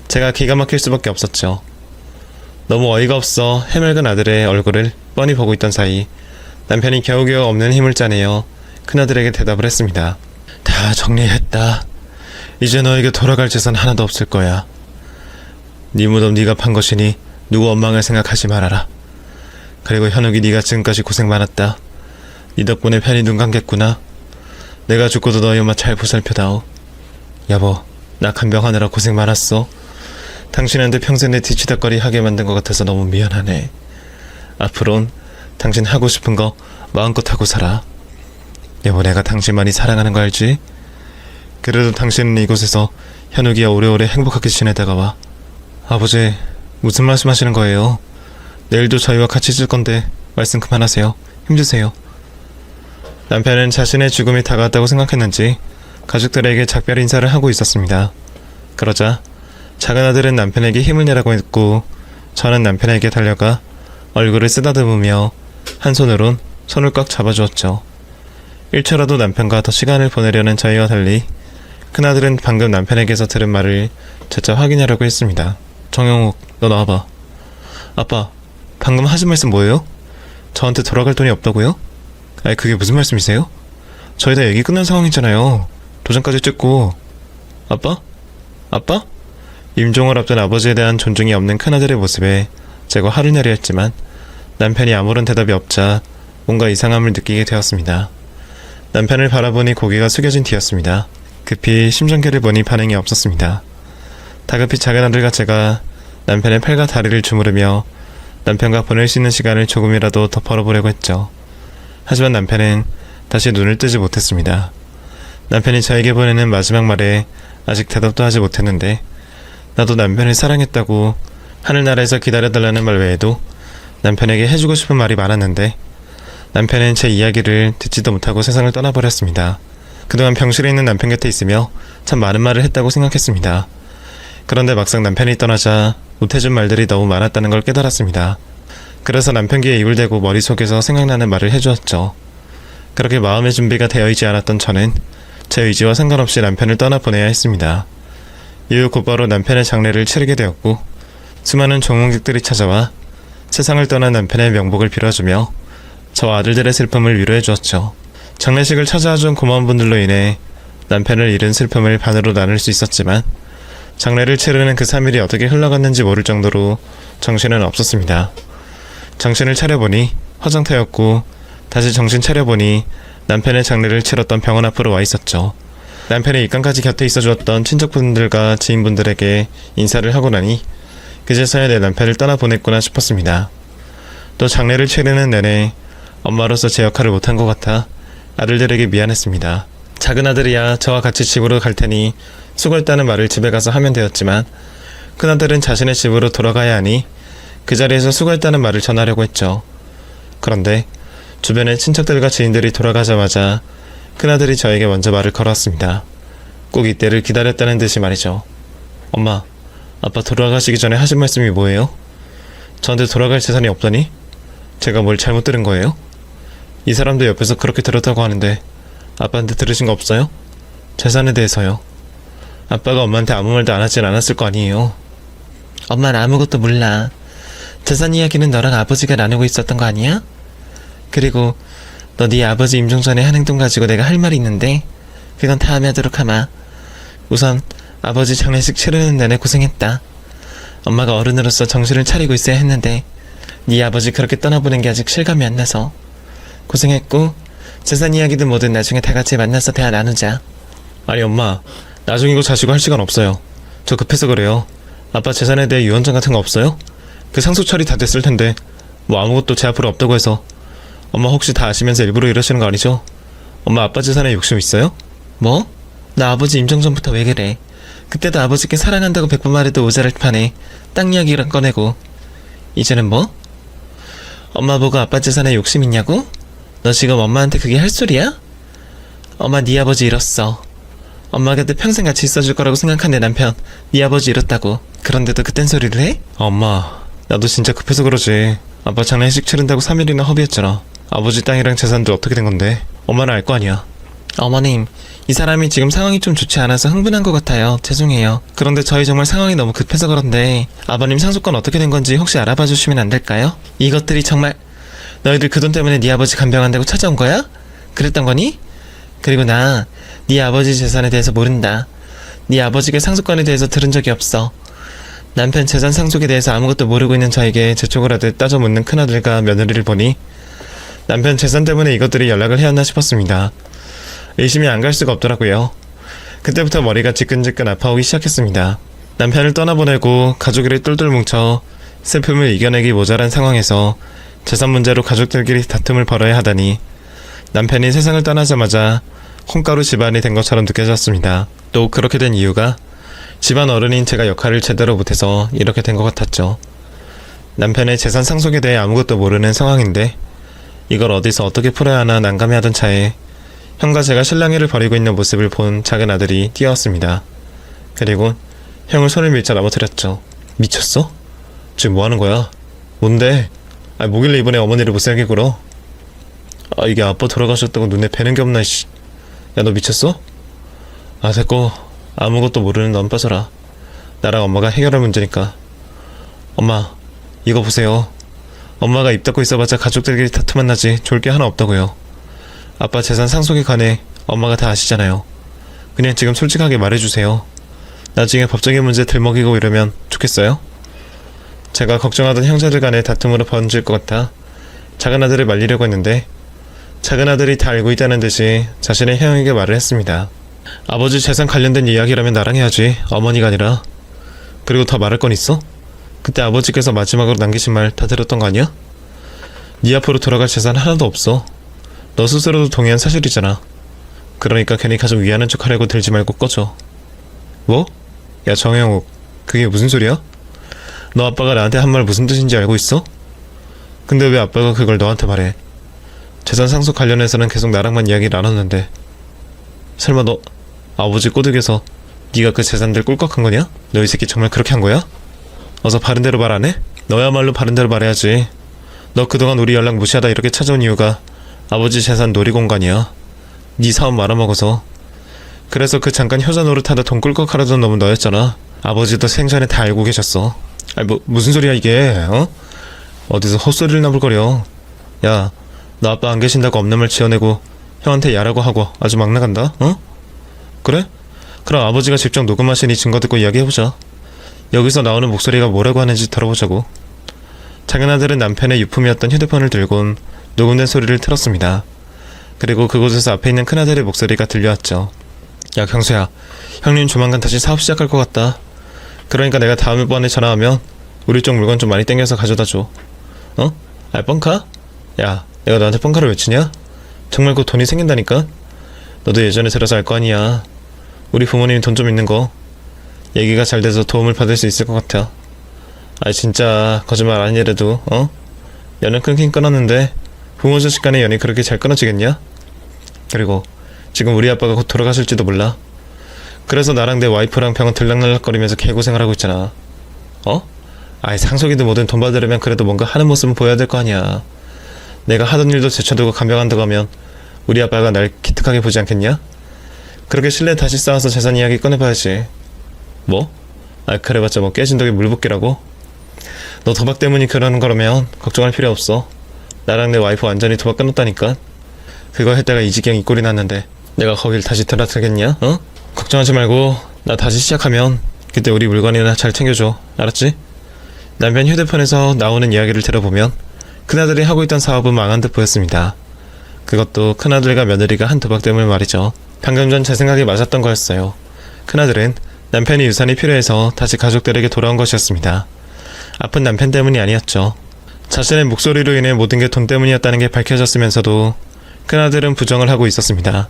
제가 기가 막힐 수밖에 없었죠. 너무 어이가 없어 해맑은 아들의 얼굴을 뻔히 보고 있던 사이 남편이 겨우겨우 없는 힘을 짜내어 큰아들에게 대답을 했습니다. 다 정리했다. 이제 너에게 돌아갈 재산 하나도 없을 거야. 네 무덤 네가 판 것이니 누구 원망을 생각하지 말아라. 그리고 현욱이 네가 지금까지 고생 많았다. 네 덕분에 편히 눈 감겠구나. 내가 죽고도 너희 엄마 잘 보살펴다오. 여보, 나 간병하느라 고생 많았어. 당신한테 평생 내 뒤치다거리 하게 만든 것 같아서 너무 미안하네. 앞으론 당신 하고 싶은 거 마음껏 하고 살아. 여보, 내가 당신 많이 사랑하는 거 알지? 그래도 당신은 이곳에서 현욱이와 오래오래 행복하게 지내다가 와. 아버지, 무슨 말씀하시는 거예요? 내일도 저희와 같이 있을 건데 말씀 그만하세요. 힘드세요. 남편은 자신의 죽음이 다가왔다고 생각했는지 가족들에게 작별 인사를 하고 있었습니다. 그러자 작은 아들은 남편에게 힘을 내라고 했고 저는 남편에게 달려가 얼굴을 쓰다듬으며 한 손으론 손을 꽉 잡아주었죠. 1초라도 남편과 더 시간을 보내려는 저희와 달리 큰아들은 방금 남편에게서 들은 말을 재차 확인하려고 했습니다. 정영욱, 너 나와봐. 아빠, 방금 하신 말씀 뭐예요? 저한테 돌아갈 돈이 없다고요? 아니, 그게 무슨 말씀이세요? 저희 다 얘기 끝난 상황이잖아요. 도장까지 찍고. 아빠? 아빠? 임종을 앞둔 아버지에 대한 존중이 없는 큰아들의 모습에 제가 화를 내려 했지만 남편이 아무런 대답이 없자 뭔가 이상함을 느끼게 되었습니다. 남편을 바라보니 고개가 숙여진 뒤였습니다. 급히 심전계를 보니 반응이 없었습니다. 다급히 작은 아들과 제가 남편의 팔과 다리를 주무르며 남편과 보낼 수 있는 시간을 조금이라도 더 벌어보려고 했죠. 하지만 남편은 다시 눈을 뜨지 못했습니다. 남편이 저에게 보내는 마지막 말에 아직 대답도 하지 못했는데 나도 남편을 사랑했다고 하늘나라에서 기다려달라는 말 외에도 남편에게 해주고 싶은 말이 많았는데 남편은 제 이야기를 듣지도 못하고 세상을 떠나버렸습니다. 그동안 병실에 있는 남편 곁에 있으며 참 많은 말을 했다고 생각했습니다. 그런데 막상 남편이 떠나자 못해준 말들이 너무 많았다는 걸 깨달았습니다. 그래서 남편 귀에 입을 대고 머릿속에서 생각나는 말을 해주었죠. 그렇게 마음의 준비가 되어 있지 않았던 저는 제 의지와 상관없이 남편을 떠나보내야 했습니다. 이후 곧바로 남편의 장례를 치르게 되었고 수많은 종문객들이 찾아와 세상을 떠난 남편의 명복을 빌어주며 저와 아들들의 슬픔을 위로해 주었죠. 장례식을 찾아와준 고마운 분들로 인해 남편을 잃은 슬픔을 반으로 나눌 수 있었지만 장례를 치르는 그 3일이 어떻게 흘러갔는지 모를 정도로 정신은 없었습니다. 정신을 차려보니 화장터였고 다시 정신 차려보니 남편의 장례를 치렀던 병원 앞으로 와 있었죠. 남편의 입간까지 곁에 있어주었던 친척분들과 지인분들에게 인사를 하고 나니 그제서야 내 남편을 떠나보냈구나 싶었습니다. 또 장례를 치르는 내내 엄마로서 제 역할을 못한 것 같아 아들들에게 미안했습니다. 작은 아들이야 저와 같이 집으로 갈 테니 수고했다는 말을 집에 가서 하면 되었지만 큰아들은 자신의 집으로 돌아가야 하니 그 자리에서 수고했다는 말을 전하려고 했죠. 그런데 주변의 친척들과 지인들이 돌아가자마자 큰아들이 저에게 먼저 말을 걸었습니다. 꼭 이때를 기다렸다는 듯이 말이죠. 엄마, 아빠 돌아가시기 전에 하신 말씀이 뭐예요? 저한테 돌아갈 재산이 없다니? 제가 뭘 잘못 들은 거예요? 이 사람도 옆에서 그렇게 들었다고 하는데 아빠한테 들으신 거 없어요? 재산에 대해서요. 아빠가 엄마한테 아무 말도 안 하진 않았을 거 아니에요. 엄마는 아무것도 몰라. 재산 이야기는 너랑 아버지가 나누고 있었던 거 아니야? 그리고 너 네 아버지 임종 전에 한 행동 가지고 내가 할 말이 있는데 그건 다음에 하도록 하마. 우선 아버지 장례식 치르는 내내 고생했다. 엄마가 어른으로서 정신을 차리고 있어야 했는데 네 아버지 그렇게 떠나보낸 게 아직 실감이 안 나서 고생했고 재산 이야기든 뭐든 나중에 다 같이 만나서 대화 나누자. 아니 엄마, 나중이고 자시고 할 시간 없어요. 저 급해서 그래요. 아빠 재산에 대해 유언장 같은 거 없어요? 그 상속 처리 다 됐을 텐데 뭐 아무것도 제 앞으로 없다고 해서. 엄마 혹시 다 아시면서 일부러 이러시는 거 아니죠? 엄마 아빠 재산에 욕심 있어요? 뭐? 나 아버지 임종 전부터 왜 그래? 그때도 아버지께 사랑한다고 100번 말해도 모자랄 판에 땅 이야기를 꺼내고 이제는 뭐? 엄마 보고 아빠 재산에 욕심 있냐고? 너 지금 엄마한테 그게 할 소리야? 엄마 네 아버지 잃었어. 엄마 곁에 평생 같이 있어줄 거라고 생각한 내 남편 네 아버지 잃었다고. 그런데도 그딴 소리를 해? 엄마, 나도 진짜 급해서 그러지. 아빠 장례식 치른다고 3일이나 허비했잖아. 아버지 땅이랑 재산도 어떻게 된 건데 엄마는 알 거 아니야. 어머님, 이 사람이 지금 상황이 좀 좋지 않아서 흥분한 것 같아요. 죄송해요. 그런데 저희 정말 상황이 너무 급해서 그런데 아버님 상속권 어떻게 된 건지 혹시 알아봐 주시면 안 될까요? 이것들이 정말 너희들 그 돈 때문에 네 아버지 간병한다고 찾아온 거야? 그랬던 거니? 그리고 나 네 아버지 재산에 대해서 모른다. 네 아버지가 상속권에 대해서 들은 적이 없어. 남편 재산 상속에 대해서 아무것도 모르고 있는 저에게 재촉을 하듯 따져 묻는 큰아들과 며느리를 보니 남편 재산 때문에 이것들이 연락을 해왔나 싶었습니다. 의심이 안 갈 수가 없더라고요. 그때부터 머리가 지끈지끈 아파오기 시작했습니다. 남편을 떠나보내고 가족끼리 똘똘 뭉쳐 슬픔을 이겨내기 모자란 상황에서 재산 문제로 가족들끼리 다툼을 벌여야 하다니 남편이 세상을 떠나자마자 콩가루 집안이 된 것처럼 느껴졌습니다. 또 그렇게 된 이유가 집안 어른인 제가 역할을 제대로 못해서 이렇게 된 것 같았죠. 남편의 재산 상속에 대해 아무것도 모르는 상황인데 이걸 어디서 어떻게 풀어야 하나 난감해하던 차에 형과 제가 실랑이를 벌이고 있는 모습을 본 작은 아들이 뛰어왔습니다. 그리고 형을 손을 밀쳐 넘어뜨렸죠. 미쳤어? 지금 뭐 하는 거야? 뭔데? 뭐길래 이번에 어머니를 못살게 굴어? 이게 아빠 돌아가셨다고 눈에 뵈는 게 없나, 씨. 야, 너 미쳤어? 됐고, 아무것도 모르는 넌 빠져라. 나랑 엄마가 해결할 문제니까. 엄마, 이거 보세요. 엄마가 입 닫고 있어봤자 가족들끼리 다툼만 나지 좋을 게 하나 없다고요. 아빠 재산 상속에 관해 엄마가 다 아시잖아요. 그냥 지금 솔직하게 말해주세요. 나중에 법적인 문제 들먹이고 이러면 좋겠어요? 제가 걱정하던 형제들 간의 다툼으로 번질 것 같아 작은 아들을 말리려고 했는데 작은 아들이 다 알고 있다는 듯이 자신의 형에게 말을 했습니다. 아버지 재산 관련된 이야기라면 나랑 해야지, 어머니가 아니라. 그리고 더 말할 건 있어? 그때 아버지께서 마지막으로 남기신 말 다 들었던 거 아니야? 네 앞으로 돌아갈 재산 하나도 없어. 너 스스로도 동의한 사실이잖아. 그러니까 괜히 가족 위하는 척 하려고 들지 말고 꺼져. 뭐? 야 정영욱, 그게 무슨 소리야? 너 아빠가 나한테 한 말 무슨 뜻인지 알고 있어? 근데 왜 아빠가 그걸 너한테 말해? 재산 상속 관련해서는 계속 나랑만 이야기 나눴는데 설마 너 아버지 꼬드겨서 네가 그 재산들 꿀꺽한 거냐? 너 이 새끼 정말 그렇게 한 거야? 어서 바른대로 말 안 해? 너야말로 바른대로 말해야지. 너 그동안 우리 연락 무시하다 이렇게 찾아온 이유가 아버지 재산 놀이공간이야. 네 사업 말아먹어서. 그래서 그 잠깐 효자 노릇하다 돈 꿀꺽하려던 놈은 너였잖아. 아버지도 생전에 다 알고 계셨어. 무슨 소리야 이게, 어? 어디서 헛소리를 나불거려. 야, 너 아빠 안 계신다고 없는 말 지어내고 형한테 야라고 하고 아주 막 나간다, 어? 그래? 그럼 아버지가 직접 녹음하신 이 증거 듣고 이야기해보자. 여기서 나오는 목소리가 뭐라고 하는지 들어보자고. 작은 아들은 남편의 유품이었던 휴대폰을 들곤 녹음된 소리를 틀었습니다. 그리고 그곳에서 앞에 있는 큰아들의 목소리가 들려왔죠. 야 경수야, 형님 조만간 다시 사업 시작할 것 같다. 그러니까 내가 다음번에 전화하면 우리 쪽 물건 좀 많이 땡겨서 가져다줘. 어? 뻥카? 야, 내가 너한테 뻥카를 왜 치냐? 정말 곧 돈이 생긴다니까? 너도 예전에 들어서 알 거 아니야. 우리 부모님이 돈 좀 있는 거. 얘기가 잘 돼서 도움을 받을 수 있을 것 같아. 진짜 거짓말 아니래도, 어? 연은 끊긴 끊었는데 부모 자식 간의 연이 그렇게 잘 끊어지겠냐? 그리고 지금 우리 아빠가 곧 돌아가실지도 몰라. 그래서 나랑 내 와이프랑 병원 들락날락거리면서 개고생을 하고 있잖아. 어? 상속이든 뭐든 돈 받으려면 그래도 뭔가 하는 모습은 보여야 될 거 아니야. 내가 하던 일도 제쳐두고 간병한다고 하면 우리 아빠가 날 기특하게 보지 않겠냐? 그렇게 신뢰 다시 쌓아서 재산 이야기 꺼내봐야지. 뭐? 그래봤자 뭐 깨진 덕에 물붓기라고? 너 도박 때문에 그러는 거라면 걱정할 필요 없어. 나랑 내 와이프 완전히 도박 끊었다니까. 그거 했다가 이 지경 이 꼴이 났는데 내가 거길 다시 들어가겠냐? 어? 걱정하지 말고 나 다시 시작하면 그때 우리 물건이나 잘 챙겨줘. 알았지? 남편 휴대폰에서 나오는 이야기를 들어보면 그나들이 하고 있던 사업은 망한 듯 보였습니다. 그것도 큰아들과 며느리가 한 도박 때문에 말이죠. 방금 전 제 생각이 맞았던 거였어요. 큰아들은 남편이 유산이 필요해서 다시 가족들에게 돌아온 것이었습니다. 아픈 남편 때문이 아니었죠. 자신의 목소리로 인해 모든 게 돈 때문이었다는 게 밝혀졌으면서도 큰아들은 부정을 하고 있었습니다.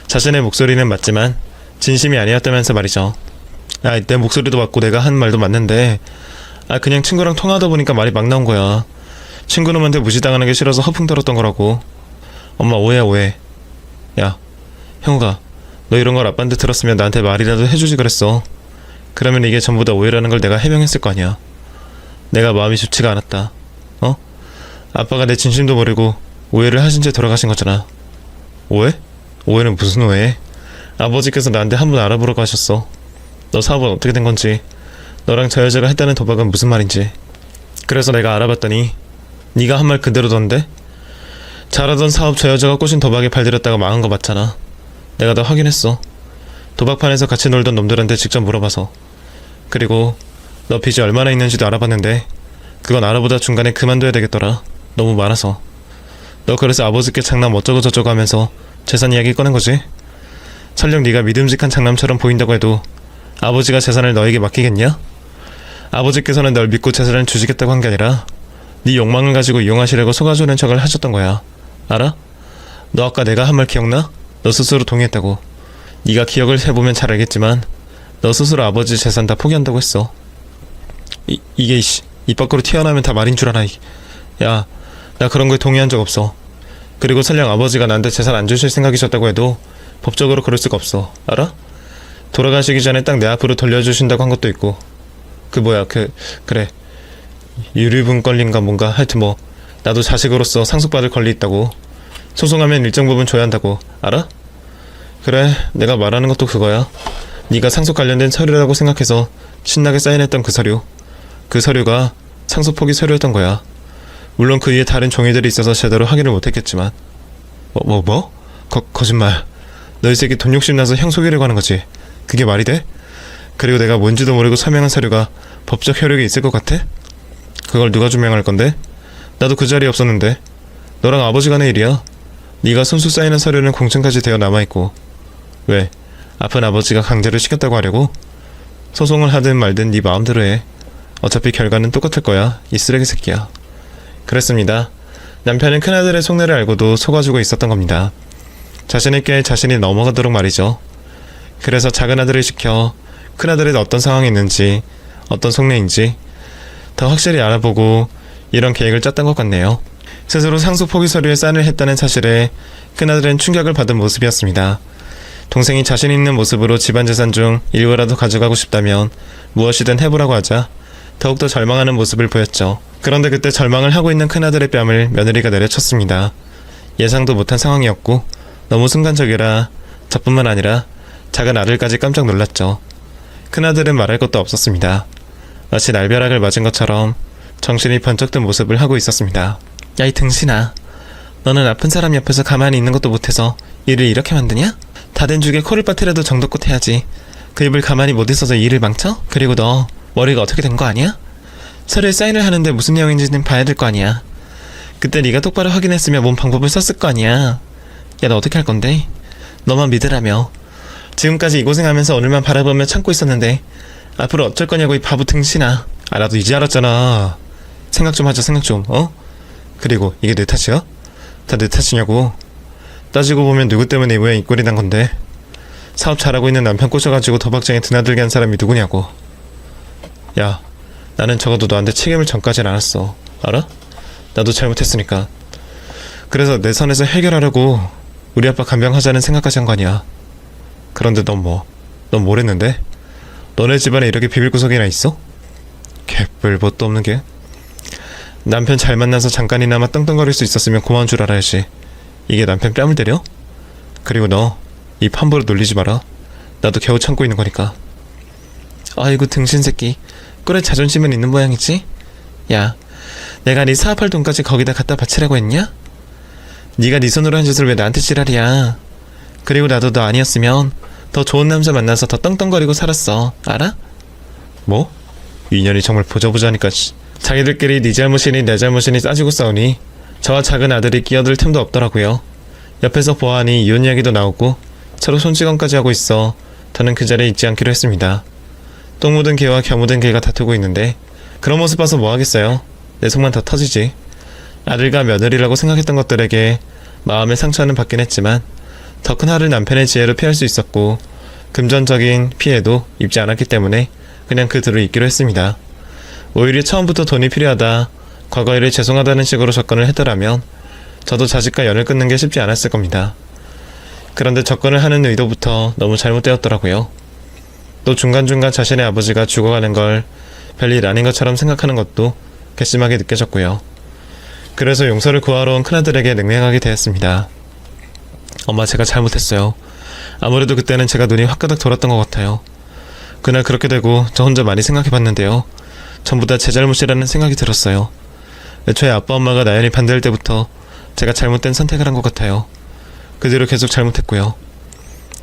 자신의 목소리는 맞지만 진심이 아니었다면서 말이죠. 내 목소리도 맞고 내가 한 말도 맞는데 그냥 친구랑 통화하다 보니까 말이 막 나온 거야. 친구놈한테 무시당하는 게 싫어서 허풍 떨었던 거라고. 엄마 오해야 오해. 야 형우가 너 이런 걸 아빠한테 들었으면 나한테 말이라도 해주지 그랬어. 그러면 이게 전부 다 오해라는 걸 내가 해명했을 거 아니야. 내가 마음이 좋지가 않았다. 아빠가 내 진심도 모르고 오해를 하신 채 돌아가신 거잖아. 오해? 오해는 무슨 오해? 아버지께서 나한테 한번 알아보라고 하셨어. 너 사업은 어떻게 된 건지, 너랑 저 여자가 했다는 도박은 무슨 말인지. 그래서 내가 알아봤더니 네가 한 말 그대로던데? 잘하던 사업 저 여자가 꼬신 도박에 발들였다가 망한 거 맞잖아. 내가 다 확인했어. 도박판에서 같이 놀던 놈들한테 직접 물어봐서. 그리고 너 빚이 얼마나 있는지도 알아봤는데 그건 알아보다 중간에 그만둬야 되겠더라. 너무 많아서. 너 그래서 아버지께 장남 어쩌고 저쩌고 하면서 재산 이야기 꺼낸 거지? 설령 네가 믿음직한 장남처럼 보인다고 해도 아버지가 재산을 너에게 맡기겠냐? 아버지께서는 널 믿고 재산을 주시겠다고 한 게 아니라 네 욕망을 가지고 이용하시려고 속아주는 척을 하셨던 거야. 알아? 너 아까 내가 한 말 기억나? 너 스스로 동의했다고. 네가 기억을 해보면 잘 알겠지만 너 스스로 아버지 재산 다 포기한다고 했어. 이게 입 밖으로 튀어나오면 다 말인 줄 알아. 야, 나 그런 거에 동의한 적 없어. 그리고 설령 아버지가 나한테 재산 안 주실 생각이셨다고 해도 법적으로 그럴 수가 없어. 알아? 돌아가시기 전에 딱 내 앞으로 돌려주신다고 한 것도 있고 그래 유류분 권리인가 뭔가 하여튼 뭐 나도 자식으로서 상속받을 권리 있다고. 소송하면 일정 부분 줘야 한다고. 알아? 그래 내가 말하는 것도 그거야. 네가 상속 관련된 서류라고 생각해서 신나게 사인했던 그 서류. 그 서류가 상속 포기 서류였던 거야. 물론 그 위에 다른 종이들이 있어서 제대로 확인을 못했겠지만. 뭐? 거짓말. 너 이 새끼 돈 욕심나서 형 속이려고 하는 거지. 그게 말이 돼? 그리고 내가 뭔지도 모르고 서명한 서류가 법적 효력이 있을 것 같아? 그걸 누가 증명할 건데? 나도 그 자리에 없었는데. 너랑 아버지 간의 일이야. 네가 손수 사인한 서류는 공증까지 되어 남아있고. 왜? 아픈 아버지가 강제로 시켰다고 하려고? 소송을 하든 말든 네 마음대로 해. 어차피 결과는 똑같을 거야. 이 쓰레기 새끼야. 그랬습니다. 남편은 큰아들의 속내를 알고도 속아주고 있었던 겁니다. 자신의 꾀에 자신이 넘어가도록 말이죠. 그래서 작은아들을 시켜 큰아들이 어떤 상황에 있는지, 어떤 속내인지 더 확실히 알아보고 이런 계획을 짰던 것 같네요. 스스로 상속 포기 서류에 사인을 했다는 사실에 큰아들은 충격을 받은 모습이었습니다. 동생이 자신 있는 모습으로 집안 재산 중 일부라도 가져가고 싶다면 무엇이든 해보라고 하자 더욱더 절망하는 모습을 보였죠. 그런데 그때 절망을 하고 있는 큰아들의 뺨을 며느리가 내려쳤습니다. 예상도 못한 상황이었고 너무 순간적이라 저뿐만 아니라 작은 아들까지 깜짝 놀랐죠. 큰아들은 말할 것도 없었습니다. 마치 날벼락을 맞은 것처럼 정신이 번쩍 든 모습을 하고 있었습니다. 야, 이 등신아. 너는 아픈 사람 옆에서 가만히 있는 것도 못해서 일을 이렇게 만드냐? 다 된 죽에 코를 빠뜨려도 정도껏 해야지. 그 입을 가만히 못 있어서 일을 망쳐? 그리고 너 머리가 어떻게 된 거 아니야? 서류에 사인을 하는데 무슨 내용인지는 봐야 될 거 아니야. 그때 네가 똑바로 확인했으면 뭔 방법을 썼을 거 아니야. 야, 너 어떻게 할 건데? 너만 믿으라며. 지금까지 이 고생하면서 오늘만 바라보며 참고 있었는데 앞으로 어쩔 거냐고, 이 바보 등신아. 나도 이제 알았잖아. 생각 좀 하자, 생각 좀. 그리고 이게 내 탓이야? 다 내 탓이냐고. 따지고 보면 누구 때문에 이 모양 이 꼴이 난 건데. 사업 잘하고 있는 남편 꼬셔가지고 도박장에 드나들게 한 사람이 누구냐고. 야, 나는 적어도 너한테 책임을 전까진 않았어. 알아? 나도 잘못했으니까. 그래서 내 선에서 해결하려고 우리 아빠 간병하자는 생각까지 한 거 아니야. 그런데 넌 뭘 했는데? 너네 집안에 이렇게 비밀구석이나 있어? 개뿔 뭣도 없는 게. 남편 잘 만나서 잠깐이나마 떵떵거릴 수 있었으면 고마운 줄 알아야지. 이게 남편 뺨을 때려? 그리고 너 입 함부로 놀리지 마라. 나도 겨우 참고 있는 거니까. 아이고 등신 새끼. 꿀에 자존심은 있는 모양이지? 야, 내가 네 사업할 돈까지 거기다 갖다 바치라고 했냐? 네가 네 손으로 한 짓을 왜 나한테 지랄이야. 그리고 나도 너 아니었으면 더 좋은 남자 만나서 더 떵떵거리고 살았어. 알아? 뭐? 인연이 정말 보자보자니까. 자기들끼리 네 잘못이니 내 잘못이니 따지고 싸우니 저와 작은 아들이 끼어들 틈도 없더라고요. 옆에서 보아하니 이혼 이야기도 나오고 서로 손찌검까지 하고 있어 더는 그 자리에 있지 않기로 했습니다. 똥 묻은 개와 겨 묻은 개가 다투고 있는데 그런 모습 봐서 뭐 하겠어요. 내 속만 더 터지지. 아들과 며느리라고 생각했던 것들에게 마음의 상처는 받긴 했지만 더 큰 화를 남편의 지혜로 피할 수 있었고 금전적인 피해도 입지 않았기 때문에 그냥 그 둘을 잊기로 했습니다. 오히려 처음부터 돈이 필요하다, 과거 일에 죄송하다는 식으로 접근을 했더라면 저도 자식과 연을 끊는 게 쉽지 않았을 겁니다. 그런데 접근을 하는 의도부터 너무 잘못되었더라고요. 또 중간중간 자신의 아버지가 죽어가는 걸 별일 아닌 것처럼 생각하는 것도 괘씸하게 느껴졌고요. 그래서 용서를 구하러 온 큰아들에게 냉랭하게 대했습니다. 엄마, 제가 잘못했어요. 아무래도 그때는 제가 눈이 화가닥 돌았던 것 같아요. 그날 그렇게 되고 저 혼자 많이 생각해봤는데요. 전부 다 제 잘못이라는 생각이 들었어요. 애초에 아빠 엄마가 나연이 반대할 때부터 제가 잘못된 선택을 한 것 같아요. 그 뒤로 계속 잘못했고요.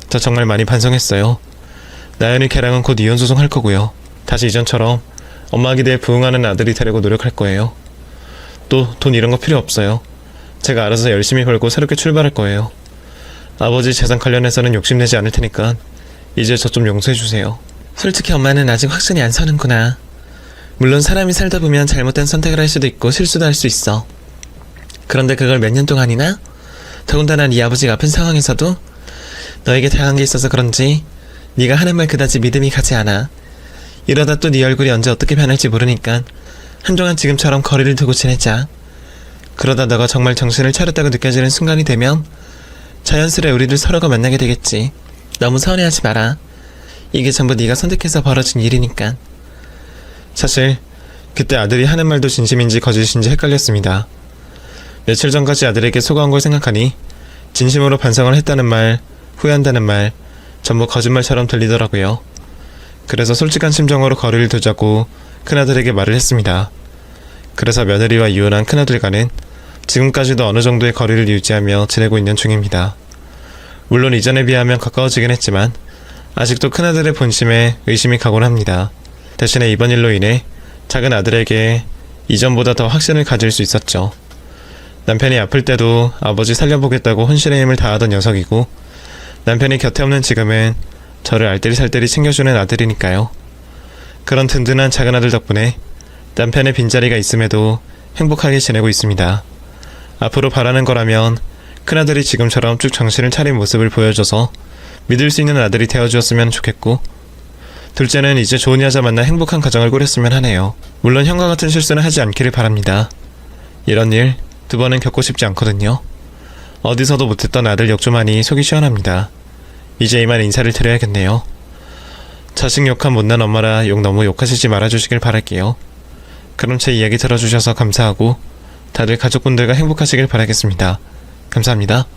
저 정말 많이 반성했어요. 나연이 걔랑은 곧 이혼 소송할 거고요. 다시 이전처럼 엄마 기대에 부응하는 아들이 되려고 노력할 거예요. 또 돈 이런 거 필요 없어요. 제가 알아서 열심히 벌고 새롭게 출발할 거예요. 아버지 재산 관련해서는 욕심내지 않을 테니까 이제 저 좀 용서해주세요. 솔직히 엄마는 아직 확신이 안 서는구나. 물론 사람이 살다 보면 잘못된 선택을 할 수도 있고 실수도 할 수 있어. 그런데 그걸 몇 년 동안이나? 더군다나 네 아버지가 아픈 상황에서도 너에게 당한 게 있어서 그런지 네가 하는 말 그다지 믿음이 가지 않아. 이러다 또 네 얼굴이 언제 어떻게 변할지 모르니까 한동안 지금처럼 거리를 두고 지내자. 그러다 너가 정말 정신을 차렸다고 느껴지는 순간이 되면 자연스레 우리들 서로가 만나게 되겠지. 너무 서운해하지 마라. 이게 전부 네가 선택해서 벌어진 일이니까. 사실 그때 아들이 하는 말도 진심인지 거짓인지 헷갈렸습니다. 며칠 전까지 아들에게 속아온 걸 생각하니 진심으로 반성을 했다는 말, 후회한다는 말 전부 거짓말처럼 들리더라고요. 그래서 솔직한 심정으로 거리를 두자고 큰아들에게 말을 했습니다. 그래서 며느리와 이혼한 큰아들과는 지금까지도 어느 정도의 거리를 유지하며 지내고 있는 중입니다. 물론 이전에 비하면 가까워지긴 했지만 아직도 큰아들의 본심에 의심이 가곤 합니다. 대신에 이번 일로 인해 작은 아들에게 이전보다 더 확신을 가질 수 있었죠. 남편이 아플 때도 아버지 살려보겠다고 혼신의 힘을 다하던 녀석이고 남편이 곁에 없는 지금은 저를 알뜰히 살뜰히 챙겨주는 아들이니까요. 그런 든든한 작은 아들 덕분에 남편의 빈자리가 있음에도 행복하게 지내고 있습니다. 앞으로 바라는 거라면 큰아들이 지금처럼 쭉 정신을 차린 모습을 보여줘서 믿을 수 있는 아들이 되어주었으면 좋겠고, 둘째는 이제 좋은 여자 만나 행복한 가정을 꾸렸으면 하네요. 물론 형과 같은 실수는 하지 않기를 바랍니다. 이런 일 두 번은 겪고 싶지 않거든요. 어디서도 못했던 아들 욕조만이 속이 시원합니다. 이제 이만 인사를 드려야겠네요. 자식 욕한 못난 엄마라 욕 너무 욕하시지 말아주시길 바랄게요. 그럼 제 이야기 들어주셔서 감사하고 다들 가족분들과 행복하시길 바라겠습니다. 감사합니다.